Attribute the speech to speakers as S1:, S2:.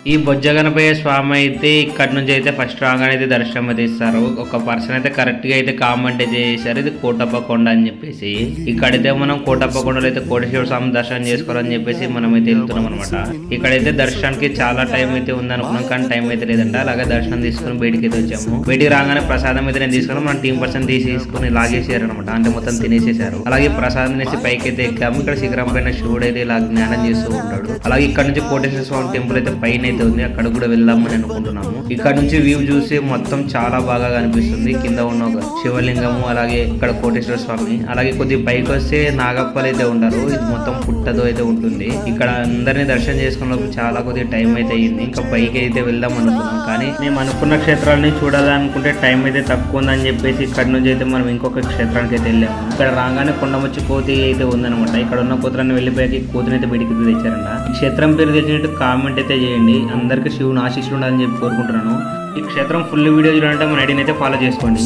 S1: ఈ బొజ్జగనపయ్య స్వామి అయితే ఇక్కడ నుంచి అయితే ఫస్ట్ రాగానే అయితే దర్శనం అయితే ఇస్తారు. ఒక పర్సన్ అయితే కరెక్ట్ గా అయితే కామెంట్ అయితే చేశారు, ఇది కోటప్ప కొండ అని చెప్పేసి. ఇక్కడైతే మనం కోటప్ప కొండలో అయితే కోటేశ్వర స్వామి దర్శనం చేసుకోవాలని చెప్పేసి మనం అయితే వెళ్తున్నాం అనమాట. ఇక్కడైతే దర్శనానికి చాలా టైం అయితే ఉంది అనుకున్నాం, కానీ టైం అయితే లేదంట. అలాగే దర్శనం తీసుకుని బయటికి అయితే వచ్చాము. బయటికి రాగానే ప్రసాదం అయితే నేను తీసుకున్నాం. మన టీం పర్సన్ తీసుకుని లాగేసారు అనమాట, అంటే మొత్తం తినేసేసారు. అలాగే ప్రసాదం తినేసి పైకి అయితే ఎక్కాము. ఇక్కడ శిఖరం పైన శివుడు అయితే ఇలా జ్ఞానం చేస్తూ ఉంటాడు. అలాగే ఇక్కడ నుంచి కోటేశ్వర స్వామి టెంపుల్ అయితే పైన అయితే ఉంది, అక్కడ కూడా వెళ్దామని అనుకుంటున్నాము. ఇక్కడ నుంచి వ్యూ చూసి మొత్తం చాలా బాగా కనిపిస్తుంది. కింద ఉన్న ఒక శివలింగము, అలాగే ఇక్కడ కోటేశ్వర స్వామి, అలాగే కొద్దిగా పైకి వస్తే నాగప్పలు అయితే ఉంటారు. ఇది మొత్తం పుట్టదో అయితే ఉంటుంది. ఇక్కడ అందరినీ దర్శనం చేసుకున్నప్పుడు చాలా కొద్దిగా టైం అయితే అయ్యింది. ఇంకా పైకి అయితే వెళ్దాం అనుకున్నాం, కానీ మేము అనుకున్న క్షేత్రాలని చూడాలనుకుంటే టైం అయితే తక్కువ ఉందని చెప్పేసి ఇక్కడ నుంచి అయితే మనం ఇంకొక క్షేత్రానికి అయితే వెళ్ళాము. ఇక్కడ రాగానే కొండముచ్చి కోతి అయితే ఉందనమాట. ఇక్కడ ఉన్న కోతులన్నీ వెళ్ళిపోయాక కోతిని అయితే బయటికి తెచ్చారంట. ఈ క్షేత్రం పేరు తెచ్చినట్టు కామెంట్ అయితే చేయండి. అందరికీ శివుని ఆశీస్సులు ఉండాలని చెప్పి కోరుకుంటున్నాను. ఈ క్షేత్రం ఫుల్ వీడియో చూడాలంటే మన ఐడిని అయితే ఫాలో చేసుకోండి.